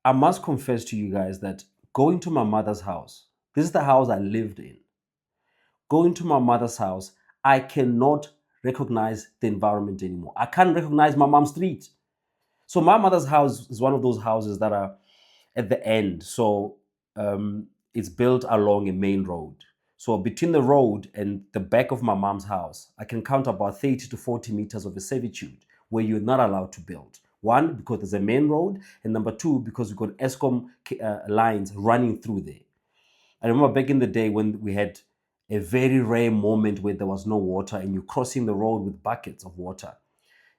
I must confess to you guys that going to my mother's house, this is the house I lived in. Going to my mother's house, I cannot recognize the environment anymore. I can't recognize my mom's street. So my mother's house is one of those houses that are at the end. So it's built along a main road. So between the road and the back of my mom's house, I can count about 30 to 40 meters of a servitude where you're not allowed to build. One, because there's a main road, and number two, because we've got ESCOM lines running through there. I remember back in the day when we had a very rare moment where there was no water and you're crossing the road with buckets of water.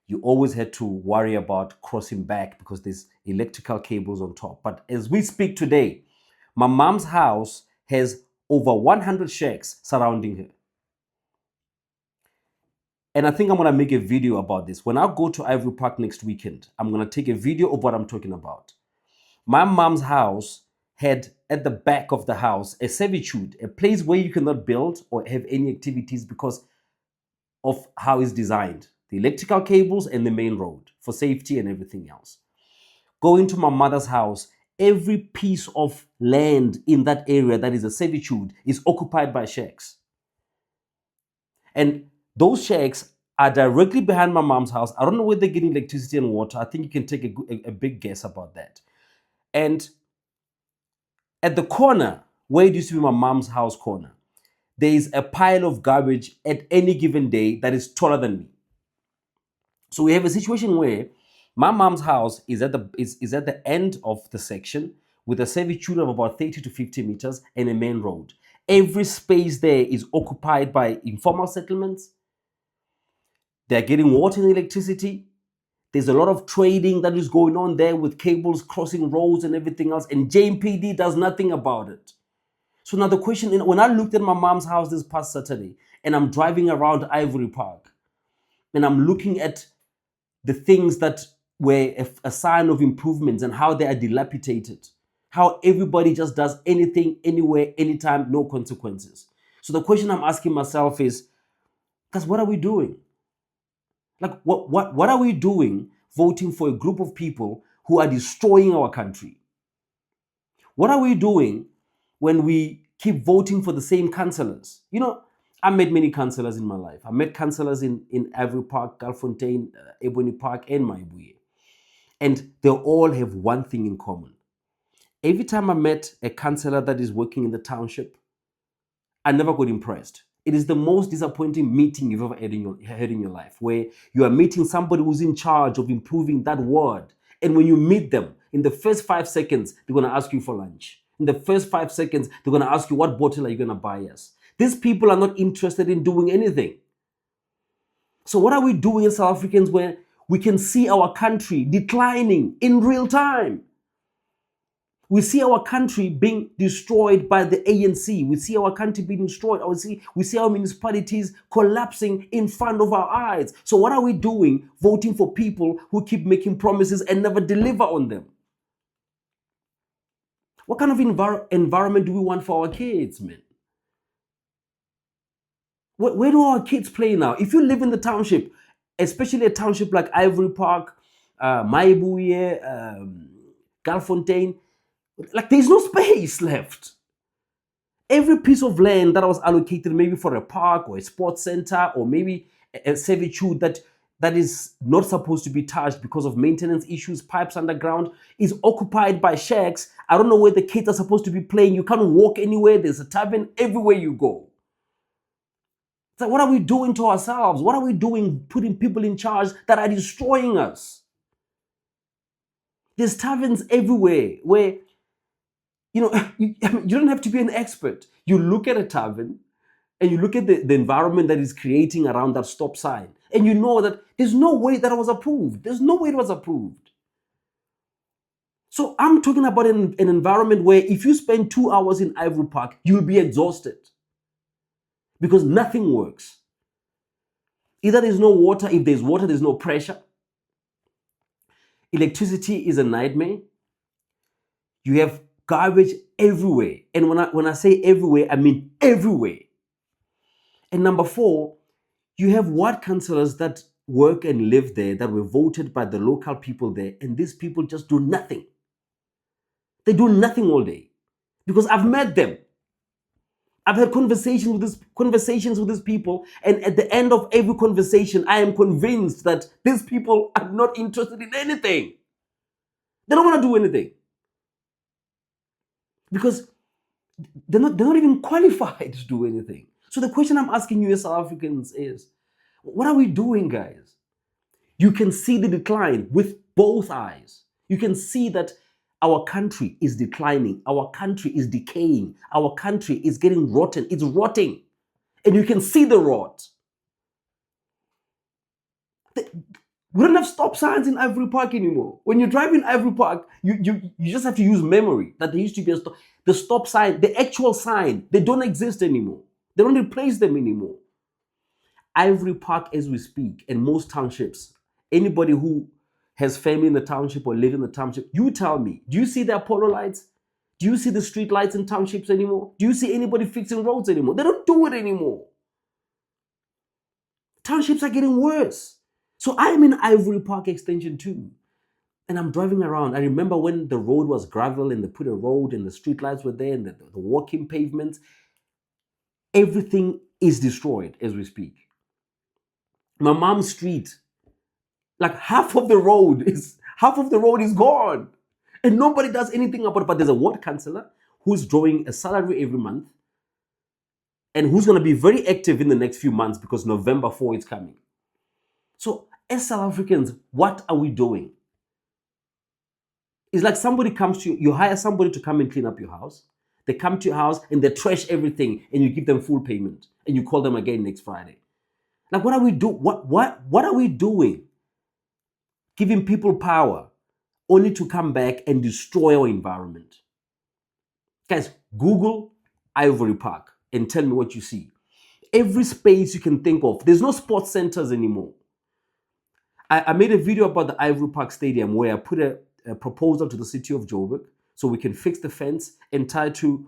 You always had to worry about crossing back because there's electrical cables on top. But as we speak today, my mom's house has over 100 shacks surrounding her. And I think I'm going to make a video about this. When I go to Ivory Park next weekend, I'm going to take a video of what I'm talking about. My mom's house had at the back of the house a servitude, a place where you cannot build or have any activities because of how it's designed. The electrical cables and the main road for safety and everything else. Going to my mother's house, every piece of land in that area that is a servitude is occupied by shacks. And those shacks are directly behind my mom's house. I don't know where they're getting electricity and water. I think you can take a big guess about that. And at the corner, where it used to be my mom's house corner, there is a pile of garbage at any given day that is taller than me. So we have a situation where my mom's house is at the end of the section with a servitude of about 30 to 50 meters and a main road. Every space there is occupied by informal settlements. They're getting water and electricity. There's a lot of trading that is going on there with cables crossing roads and everything else, and JMPD does nothing about it. So now the question, when I looked at my mom's house this past Saturday and I'm driving around Ivory Park and I'm looking at the things that were a sign of improvements and how they are dilapidated, how everybody just does anything, anywhere, anytime, no consequences. So the question I'm asking myself is, guys, what are we doing? Like, what are we doing voting for a group of people who are destroying our country? What are we doing when we keep voting for the same councillors? I met many councillors in my life. I met councillors in Ivory Park, Galfontein, Ebony Park, and Maibuye. And they all have one thing in common. Every time I met a councillor that is working in the township, I never got impressed. It is the most disappointing meeting you've ever had in your life, where you are meeting somebody who's in charge of improving that ward. And when you meet them, in the first 5 seconds, they're going to ask you for lunch. In the first 5 seconds, they're going to ask you, what bottle are you going to buy us? These people are not interested in doing anything. So what are we doing as South Africans where we can see our country declining in real time? We see our country being destroyed by the ANC. We see our country being destroyed. We see our municipalities collapsing in front of our eyes. So what are we doing? Voting for people who keep making promises and never deliver on them. What kind of environment do we want for our kids, man? Where do our kids play now? If you live in the township, especially a township like Ivory Park, Maibuye, Galfontein, like there's no space left. Every piece of land that was allocated maybe for a park or a sports center or maybe a servitude that is not supposed to be touched because of maintenance issues, pipes underground, is occupied by shacks. I don't know where the kids are supposed to be playing. You can't walk anywhere. There's a tavern everywhere you go. So what are we doing to ourselves? What are we doing putting people in charge that are destroying us? There's taverns everywhere where, you don't have to be an expert. You look at a tavern and you look at the environment that is creating around that stop sign, and you know that there's no way that it was approved. There's no way it was approved. So I'm talking about an environment where if you spend 2 hours in Ivory Park, you'll be exhausted because nothing works. Either there's no water. If there's water, there's no pressure. Electricity is a nightmare. You have garbage everywhere. And when I say everywhere, I mean everywhere. And number 4, you have ward councillors that work and live there that were voted by the local people there, and these people just do nothing. They do nothing all day. Because I've met them. I've had conversations with these people, and at the end of every conversation, I am convinced that these people are not interested in anything. They don't want to do anything. Because they're not even qualified to do anything. So the question I'm asking you as South Africans is, what are we doing, guys? You can see the decline with both eyes. You can see that our country is declining. Our country is decaying. Our country is getting rotten. It's rotting. And you can see the rot. We don't have stop signs in Ivory Park anymore. When you drive in Ivory Park, you just have to use memory that there used to be the stop sign, the actual sign, they don't exist anymore. They don't replace them anymore. Ivory Park, as we speak, and most townships, anybody who has family in the township or live in the township, you tell me, do you see the Apollo lights? Do you see the street lights in townships anymore? Do you see anybody fixing roads anymore? They don't do it anymore. Townships are getting worse. So I'm in Ivory Park Extension 2, and I'm driving around. I remember when the road was gravel and they put a road and the street lights were there and the walking pavements. Everything is destroyed as we speak. My mom's street, like half of the road is gone, and nobody does anything about it. But there's a ward councillor who's drawing a salary every month, and who's going to be very active in the next few months because November 4 is coming. So as South Africans, what are we doing? It's like somebody comes to you, you hire somebody to come and clean up your house. They come to your house and they trash everything, and you give them full payment, and you call them again next Friday. Like, what are we doing? What are we doing? Giving people power only to come back and destroy our environment. Guys, Google Ivory Park and tell me what you see. Every space you can think of. There's no sports centers anymore. I made a video about the Ivory Park Stadium where I put a proposal to the city of Joburg so we can fix the fence and try to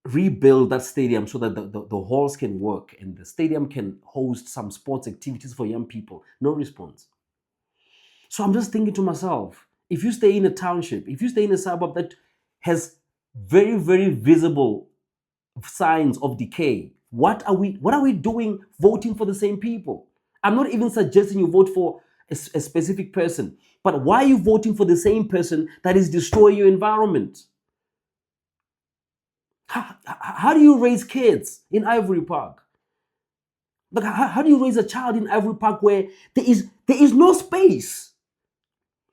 rebuild that stadium so that the halls can work and the stadium can host some sports activities for young people. No response. So I'm just thinking to myself, if you stay in a township, if you stay in a suburb that has very, very visible signs of decay, what are we doing voting for the same people? I'm not even suggesting you vote for a specific person, but why are you voting for the same person that is destroying your environment? How do you raise kids in Ivory Park? Like, how do you raise a child in Ivory Park where there is no space?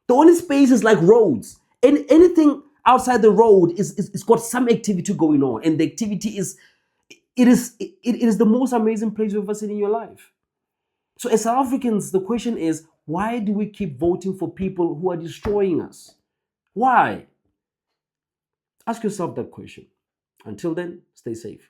The only space is like roads, and anything outside the road is got some activity going on, and the activity is the most amazing place you've ever seen in your life. So as South Africans, the question is, why do we keep voting for people who are destroying us? Why? Ask yourself that question. Until then, stay safe.